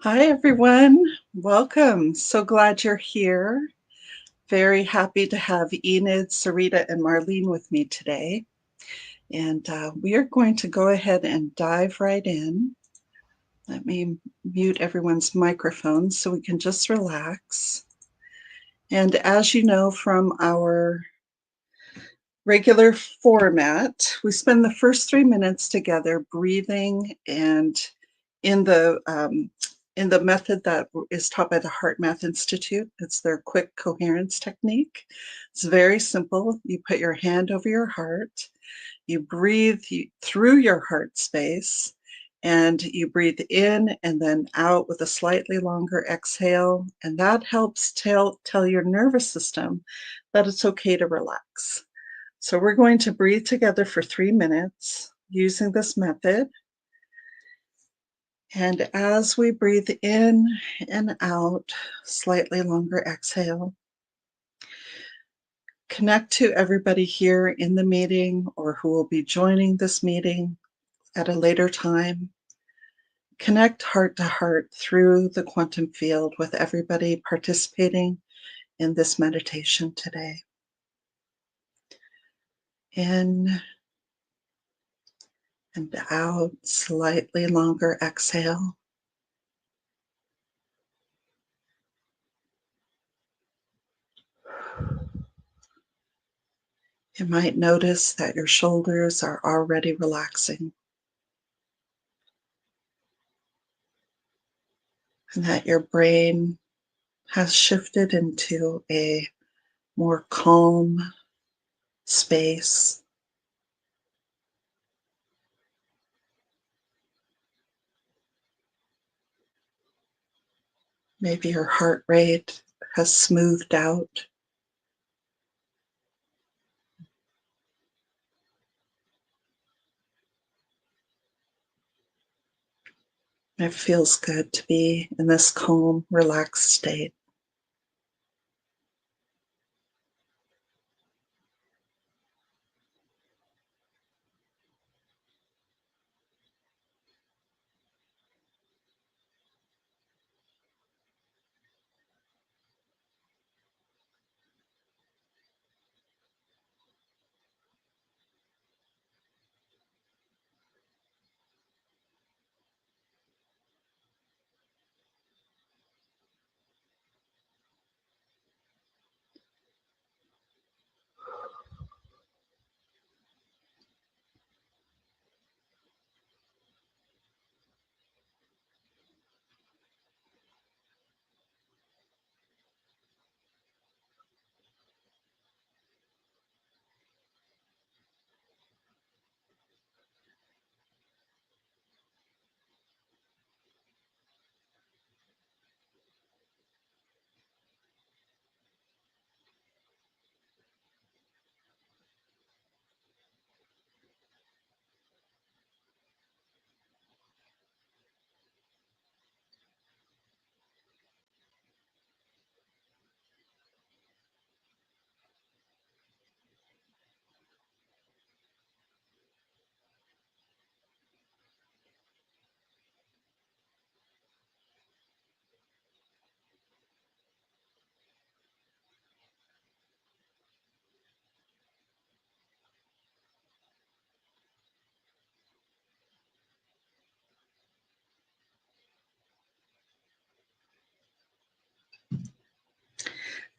Hi, everyone. Welcome. So glad you're here. Very happy to have Enid, Sarita, and Marlene with me today. And we are going to go ahead and dive right in. Let me mute everyone's microphones so we can just relax. And as you know from our regular format, we spend the first 3 minutes together breathing and in the method that is taught by the Heart Math Institute. It's their quick coherence technique. It's very simple. You put your hand over your heart, you breathe through your heart space, and you breathe in and then out with a slightly longer exhale. And that helps tell your nervous system that it's okay to relax. So we're going to breathe together for 3 minutes using this method. And as we breathe in and out, slightly longer exhale, connect to everybody here in the meeting or who will be joining this meeting at a later time. Connect heart to heart through the quantum field with everybody participating in this meditation today. In and out, slightly longer exhale. You might notice that your shoulders are already relaxing and that your brain has shifted into a more calm space. Maybe your heart rate has smoothed out. It feels good to be in this calm, relaxed state.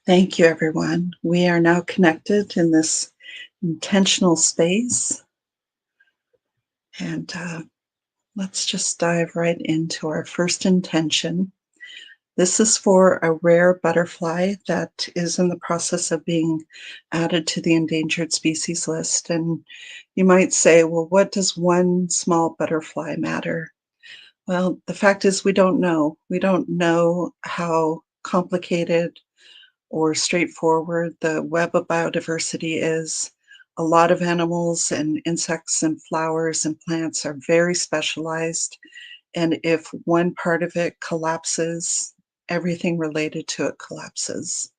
Thank you, everyone. We are now connected in this intentional space. And let's just dive right into our first intention. This is for a rare butterfly that is in the process of being added to the endangered species list. And you might say, well, what does one small butterfly matter? Well, the fact is we don't know. We don't know how complicated or straightforward the web of biodiversity is. A lot of animals and insects and flowers and plants are very specialized. And if one part of it collapses, everything related to it collapses.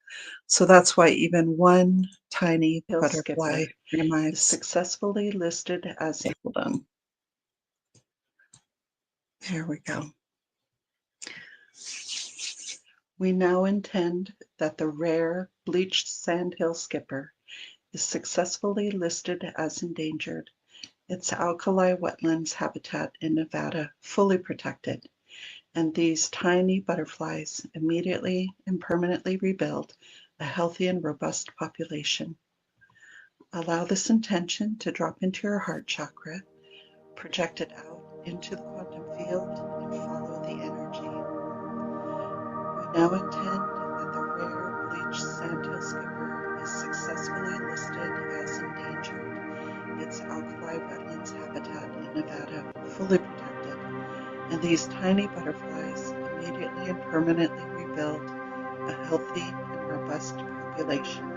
So that's why even one tiny butterfly is successfully listed as hold on. There we go. We now intend that the rare bleached sandhill skipper is successfully listed as endangered, its alkali wetlands habitat in Nevada fully protected, and these tiny butterflies immediately and permanently rebuild a healthy and robust population. Allow this intention to drop into your heart chakra, project it out into the quantum field, and follow the energy. We now intend that the rare bleached sandhill skipper is successfully listed as endangered, its alkali wetlands habitat in Nevada fully protected, and these tiny butterflies immediately and permanently rebuild a healthy and robust population.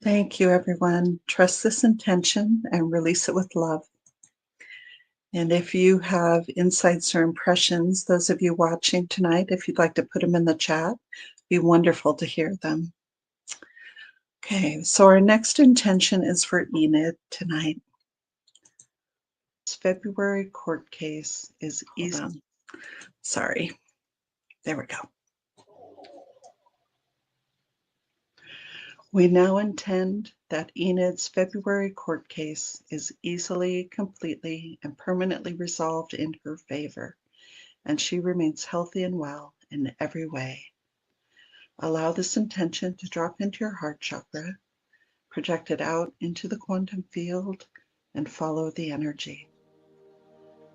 Thank you, everyone. Trust this intention and release it with love. And if you have insights or impressions, those of you watching tonight, if you'd like to put them in the chat, it'd be wonderful to hear them. Okay, so our next intention is for Enid tonight. This February court case is easy. Sorry. There we go. We now intend that Enid's February court case is easily, completely, and permanently resolved in her favor, and she remains healthy and well in every way. Allow this intention to drop into your heart chakra, project it out into the quantum field, and follow the energy.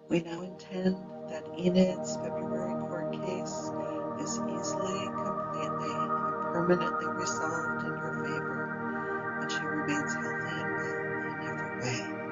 We now intend that Enid's February court case is easily, completely, and permanently resolved in her favor, and she remains healthy and well in every way.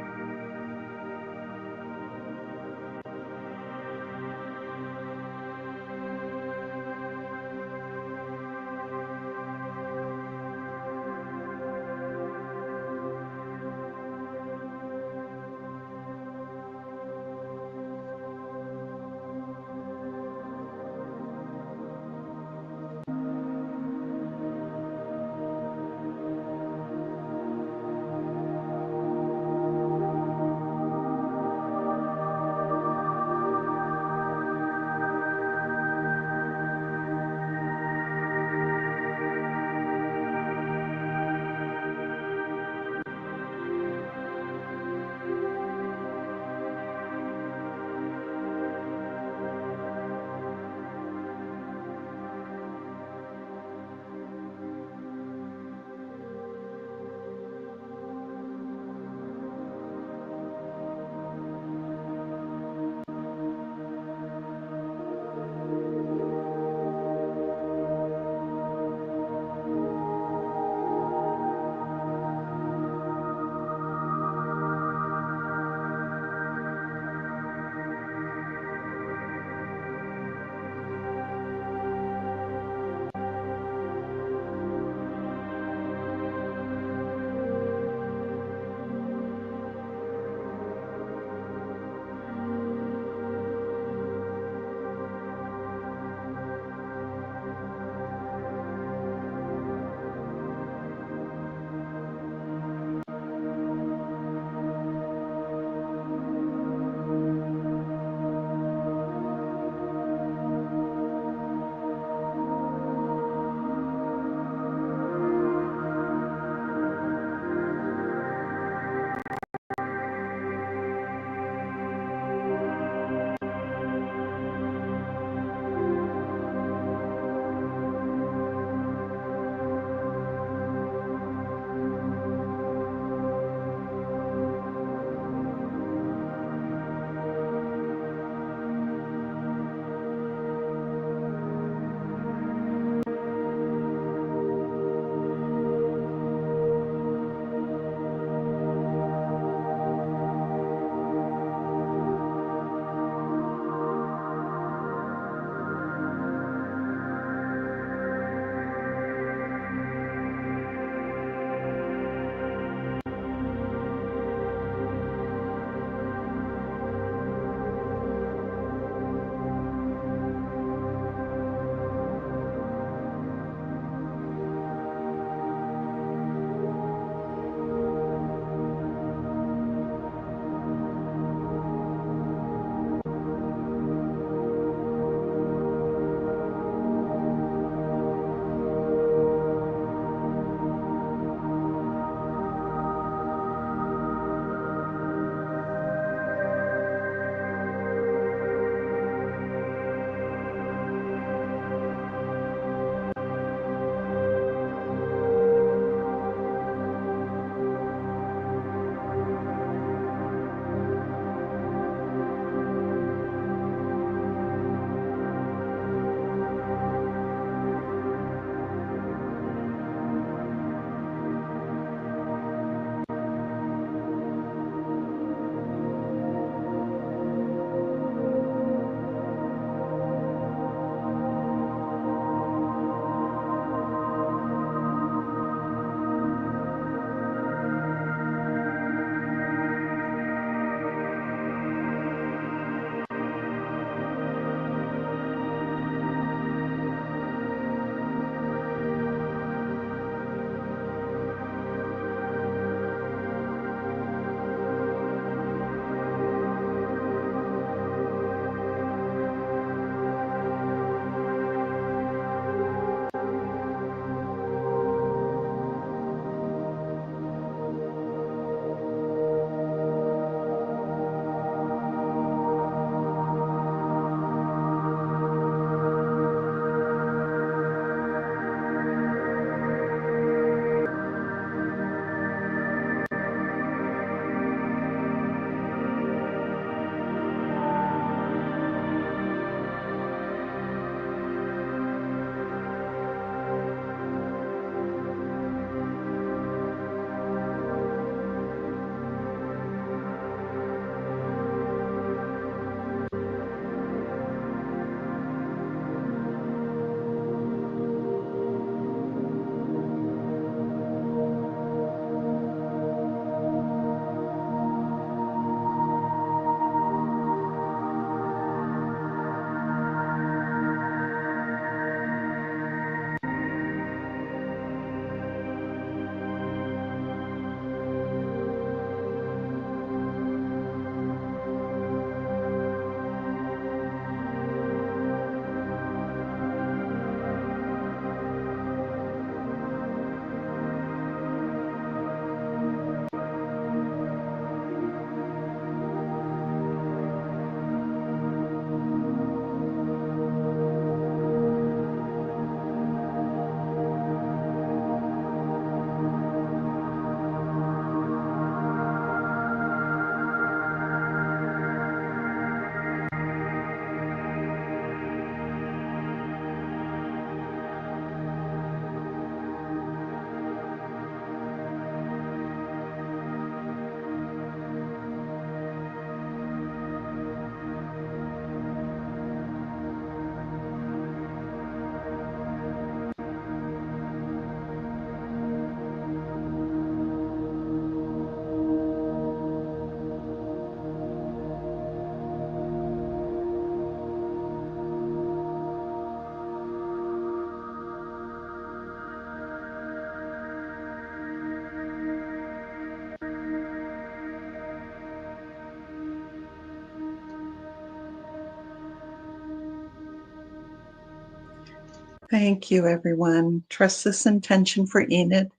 Thank you, everyone. Trust this intention for Enid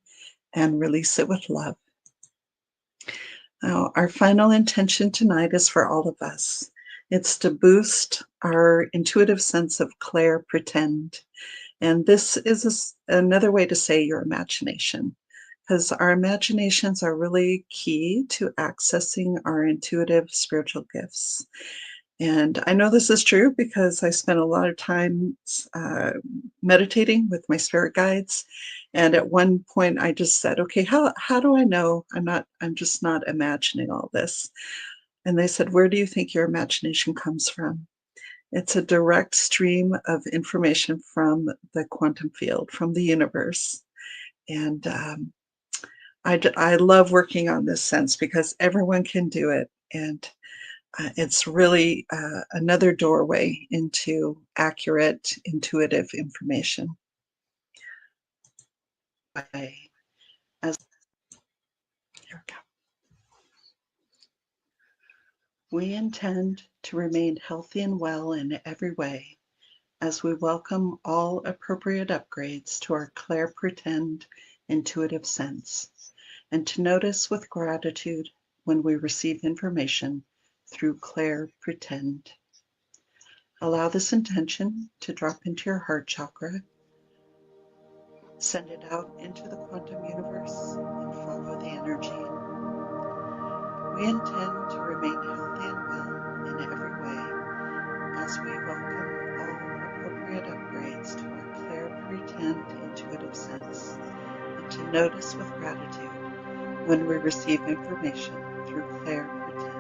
and release it with love. Now, our final intention tonight is for all of us. It's to boost our intuitive sense of clair pretend. And this is another way to say your imagination, because our imaginations are really key to accessing our intuitive spiritual gifts. And I know this is true because I spent a lot of time meditating with my spirit guides. And at one point I just said, okay, how do I know I'm just not imagining all this? And they said, where do you think your imagination comes from? It's a direct stream of information from the quantum field, from the universe. And I love working on this sense because everyone can do it. And it's really another doorway into accurate, intuitive information. As here we go. We intend to remain healthy and well in every way as we welcome all appropriate upgrades to our clair pretend intuitive sense, and to notice with gratitude when we receive information through clair pretend. Allow this intention to drop into your heart chakra. Send it out into the quantum universe and follow the energy. We intend to remain healthy and well in every way as we welcome all appropriate upgrades to our clair pretend intuitive sense, and to notice with gratitude when we receive information through clair pretend.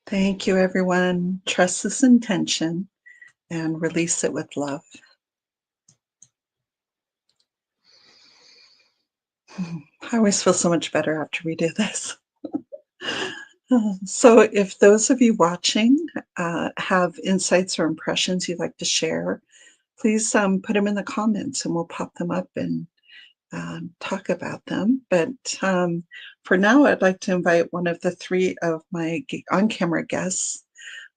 Thank you, everyone. Trust this intention and release it with love. I always feel so much better after we do this. So if those of you watching have insights or impressions you'd like to share, please put them in the comments and we'll pop them up and talk about them. But for now, I'd like to invite one of the three of my on-camera guests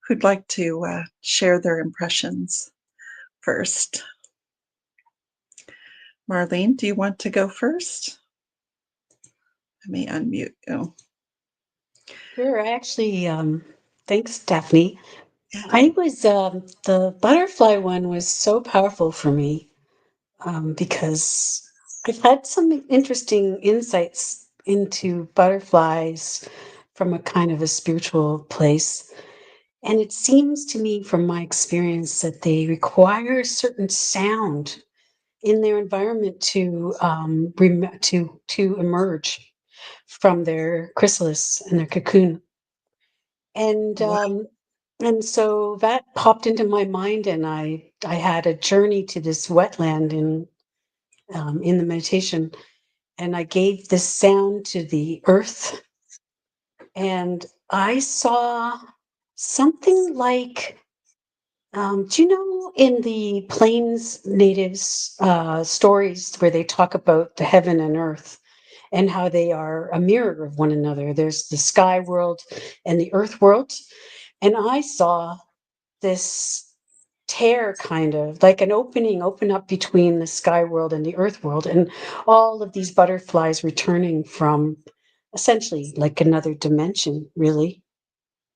who'd like to share their impressions first. Marlene, do you want to go first? Let me unmute you. Sure, actually, thanks, Daphne. Yeah. I was the butterfly one was so powerful for me because I've had some interesting insights into butterflies from a kind of a spiritual place. And it seems to me, from my experience, that they require a certain sound in their environment to emerge from their chrysalis and their cocoon. And Wow. and so that popped into my mind, and I had a journey to this wetland in the meditation, and I gave this sound to the earth, and I saw something like, do you know in the Plains natives stories where they talk about the heaven and earth and how they are a mirror of one another? There's the sky world and the earth world. And I saw this tear, kind of like an open up between the sky world and the earth world, and all of these butterflies returning from essentially like another dimension, really.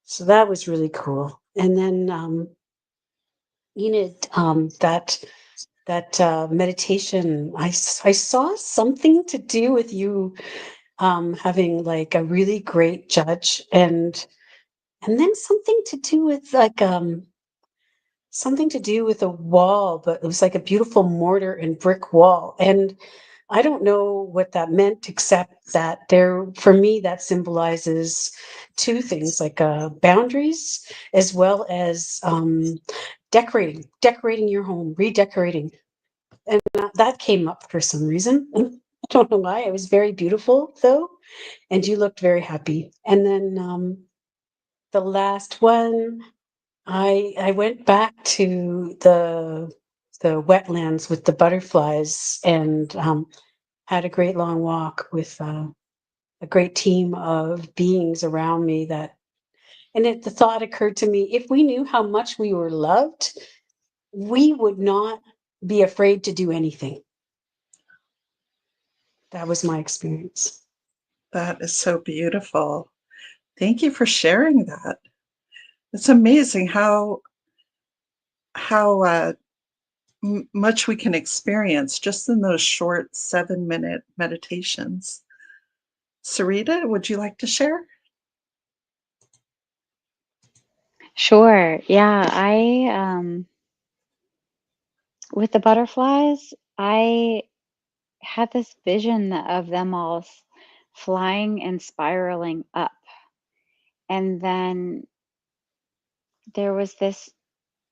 So that was really cool. And then Enid, that meditation, I saw something to do with you having like a really great judge, and then something to do with like something to do with a wall, but it was like a beautiful mortar and brick wall. And I don't know what that meant, except that there, for me, that symbolizes two things, like boundaries, as well as decorating your home, redecorating. And that came up for some reason. I don't know why. It was very beautiful, though, and you looked very happy. And then the last one, I went back to the wetlands with the butterflies, and had a great long walk with a great team of beings around me. The thought occurred to me: if we knew how much we were loved, we would not be afraid to do anything. That was my experience. That is so beautiful. Thank you for sharing that. It's amazing how much we can experience just in those short 7-minute meditations. Sarita, would you like to share? Sure. Yeah, I with the butterflies, I had this vision of them all flying and spiraling up. And then there was this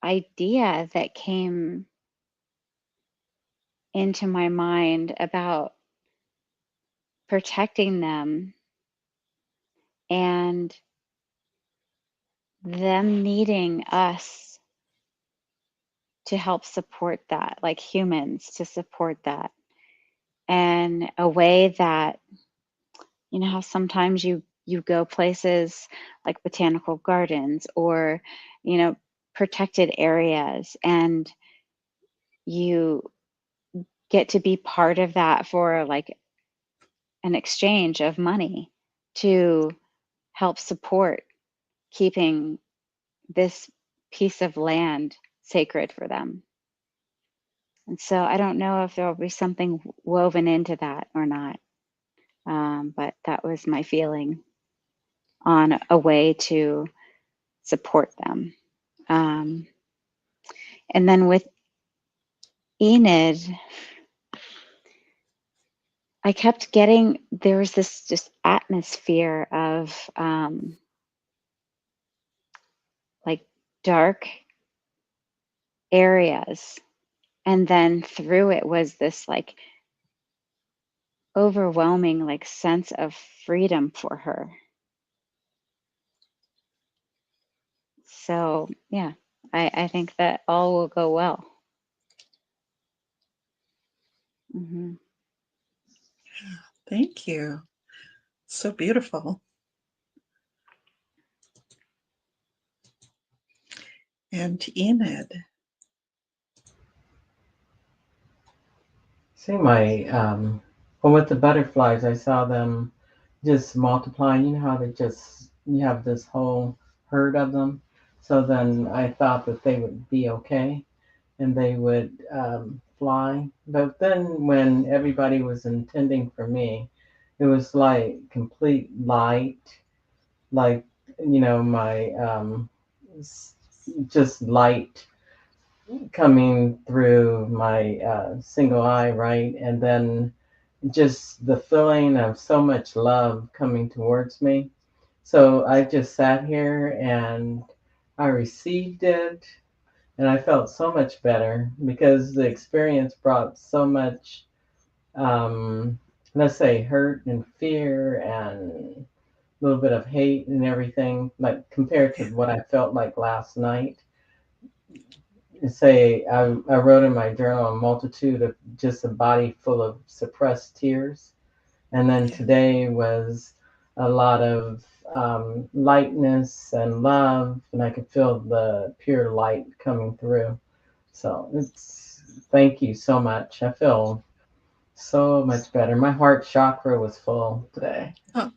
idea that came into my mind about protecting them and them needing us to help support that, like humans to support that. And a way that, you know, how sometimes you go places like botanical gardens or, you know, protected areas, and you get to be part of that for like an exchange of money to help support keeping this piece of land sacred for them. And so I don't know if there will be something woven into that or not, but that was my feeling on a way to support them. Um, and then with Enid, I kept getting, there was this just atmosphere of dark areas. And then through it was this like overwhelming like sense of freedom for her. So yeah, I think that all will go well. Mm-hmm. Thank you. So beautiful. And Enid. See well, with the butterflies, I saw them just multiplying. You know how you have this whole herd of them. So then I thought that they would be okay and they would fly. But then when everybody was intending for me, it was like complete light, like, my just light coming through my single eye, right? And then just the feeling of so much love coming towards me. So I just sat here and I received it, and I felt so much better because the experience brought so much, let's say, hurt and fear and a little bit of hate and everything, like compared to what I felt like last night. Say I wrote in my journal a multitude of just a body full of suppressed tears, and then today was a lot of lightness and love, and I could feel the pure light coming through. So it's thank you so much. I feel so much better. My heart chakra was full today. Oh,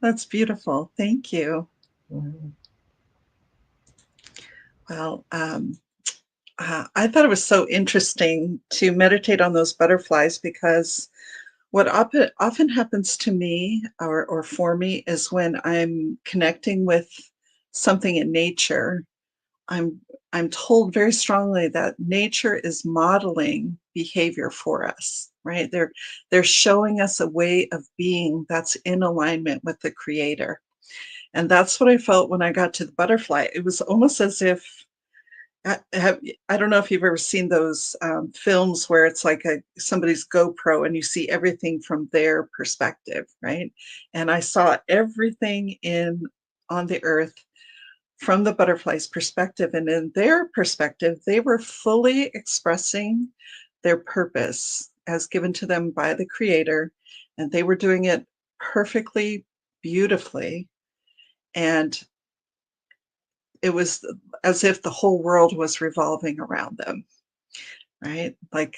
that's beautiful. Thank you. Mhm. Well, I thought it was so interesting to meditate on those butterflies because what often happens to me or for me is when I'm connecting with something in nature, I'm I'm told very strongly that nature is modeling behavior for us, right? They're showing us a way of being that's in alignment with the creator. And that's what I felt when I got to the butterfly. It was almost as if I don't know if you've ever seen those films where it's like somebody's GoPro and you see everything from their perspective, right? And I saw everything on the earth from the butterfly's perspective. And in their perspective, they were fully expressing their purpose as given to them by the creator. And they were doing it perfectly, beautifully. And it was as if the whole world was revolving around them, right? Like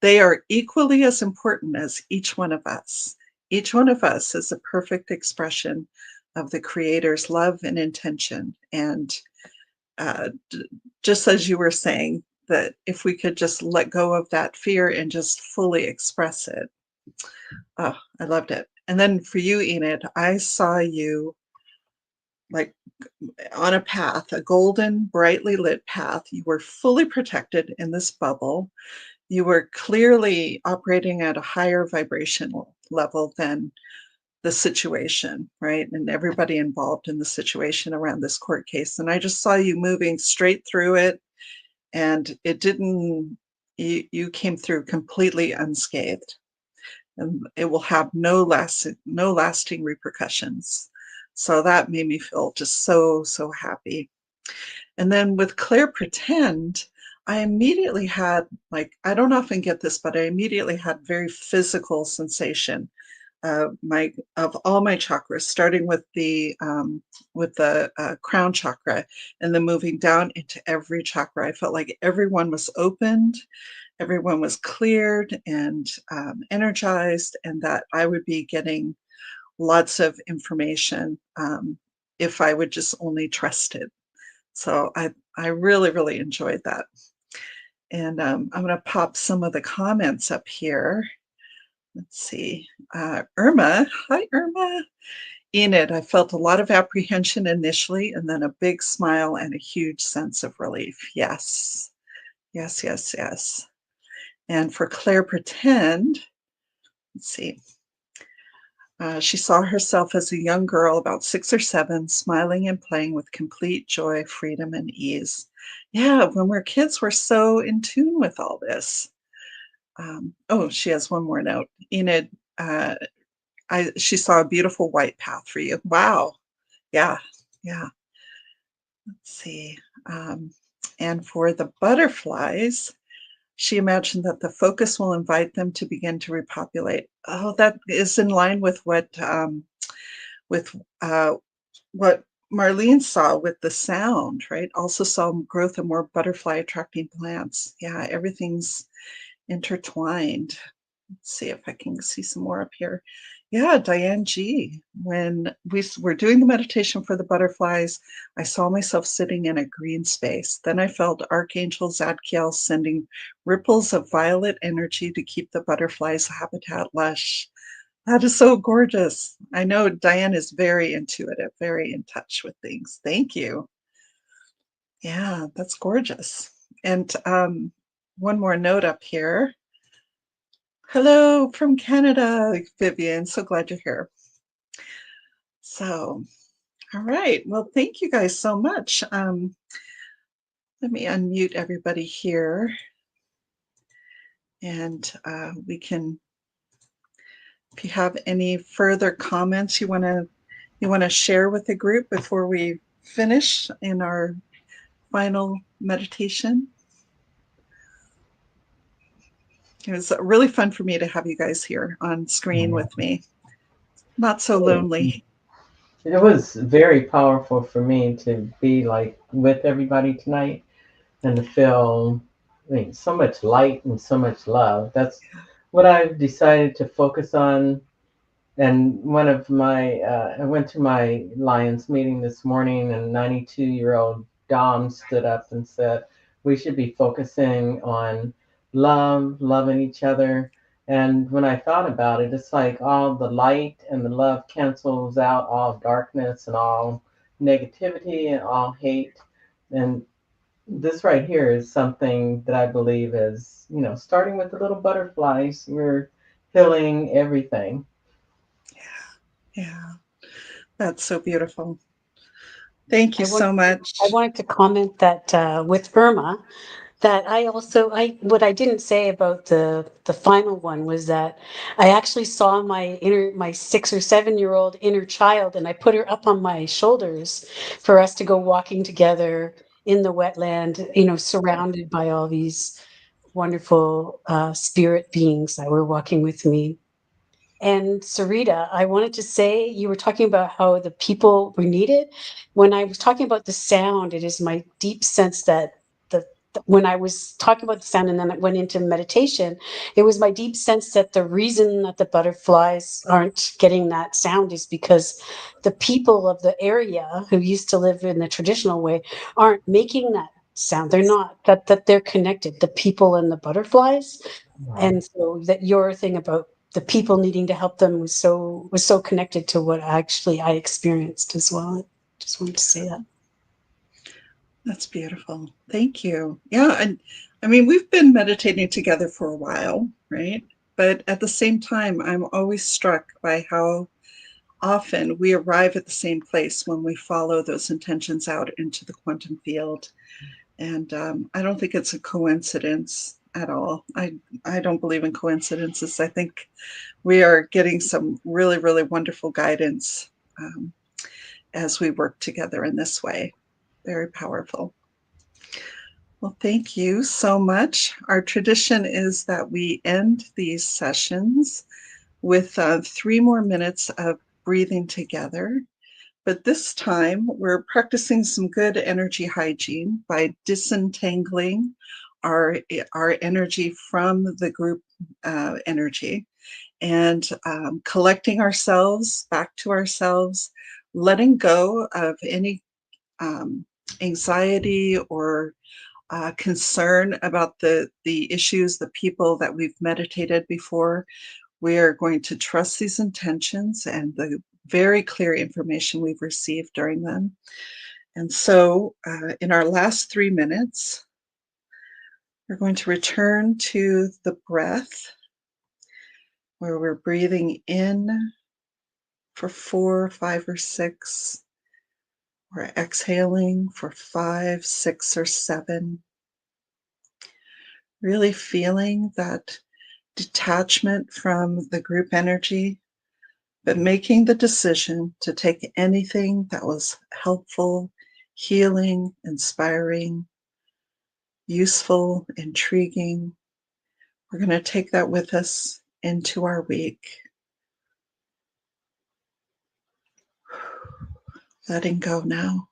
they are equally as important as each one of us. Each one of us is a perfect expression of the creator's love and intention. And just as you were saying, that if we could just let go of that fear and just fully express it. Oh, I loved it. And then for you, Enid, I saw you like on a path, a golden, brightly lit path. You were fully protected in this bubble. You were clearly operating at a higher vibrational level than the situation, right? And everybody involved in the situation around this court case. And I just saw you moving straight through it, and it didn't, you came through completely unscathed. And it will have no lasting repercussions. So that made me feel just so happy. And then with Claire Pretend, I immediately had, like, I don't often get this, but I immediately had very physical sensation of all my chakras, starting with the crown chakra, and then moving down into every chakra. I felt like everyone was opened, everyone was cleared and energized, and that I would be getting lots of information if I would just only trust it. So I really enjoyed that. And I'm going to pop some of the comments up here. Let's see. Irma. Hi, Irma. Enid, I felt a lot of apprehension initially, and then a big smile and a huge sense of relief. Yes. Yes. And for Claire Pretend, let's see. She saw herself as a young girl, about 6 or 7, smiling and playing with complete joy, freedom, and ease. Yeah, when we're kids, we're so in tune with all this. Oh, she has one more note. Enid, uh, she saw a beautiful white path for you. Wow. Yeah, yeah. Let's see. Um, and for the butterflies, she imagined that the focus will invite them to begin to repopulate. Oh, that is in line with what Marlene saw with the sound, right? Also saw growth of more butterfly attracting plants. Yeah, everything's intertwined. Let's see if I can see some more up here. Yeah, Diane G. When we were doing the meditation for the butterflies, I saw myself sitting in a green space. Then I felt Archangel Zadkiel sending ripples of violet energy to keep the butterflies' habitat lush. That is so gorgeous. I know Diane is very intuitive, very in touch with things. Thank you. Yeah, that's gorgeous. And one more note up here. Hello from Canada, Vivian. So glad you're here. So, all right. Well, thank you guys so much. Let me unmute everybody here, and we can. If you have any further comments you want to share with the group before we finish in our final meditation. It was really fun for me to have you guys here on screen with me. Not so lonely. It was very powerful for me to be like with everybody tonight and to feel, so much light and so much love. That's what I've decided to focus on. And one of my, I went to my Lions meeting this morning, and 92-year-old Dom stood up and said, we should be focusing on love, loving each other. And when I thought about it, it's like all the light and the love cancels out all darkness and all negativity and all hate. And this right here is something that I believe is, starting with the little butterflies, we're healing everything. Yeah, that's so beautiful. Thank you I so much. wanted to comment that with Irma, that what I didn't say about the final one was that I actually saw my 6 or 7 year old inner child, and I put her up on my shoulders for us to go walking together in the wetland, surrounded by all these wonderful spirit beings that were walking with me. And Sarita, I wanted to say, you were talking about how the people were needed. When I was talking about the sound, it is my deep sense that when I was talking about the sound and then I went into meditation, it was my deep sense that the reason that the butterflies aren't getting that sound is because the people of the area who used to live in the traditional way aren't making that sound. They're not, that they're connected, the people and the butterflies. And so that your thing about the people needing to help them was so connected to what actually I experienced as well. Just wanted to say that. That's beautiful. Thank you. Yeah, and I mean, we've been meditating together for a while, right? But at the same time, I'm always struck by how often we arrive at the same place when we follow those intentions out into the quantum field. And I don't think it's a coincidence at all. I don't believe in coincidences. I think we are getting some really, really wonderful guidance as we work together in this way. Very powerful. Well, thank you so much. Our tradition is that we end these sessions with 3 more minutes of breathing together. But this time, we're practicing some good energy hygiene by disentangling our energy from the group energy and collecting ourselves back to ourselves, letting go of any anxiety or concern about the issues, the people that we've meditated before. We are going to trust these intentions and the very clear information we've received during them. And so in our last 3 minutes, we're going to return to the breath, where we're breathing in for 4, 5, or 6. We're exhaling for 5, 6, or 7. Really feeling that detachment from the group energy, but making the decision to take anything that was helpful, healing, inspiring, useful, intriguing. We're going to take that with us into our week. Letting go now.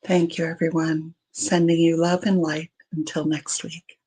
Thank you, everyone. Sending you love and light until next week.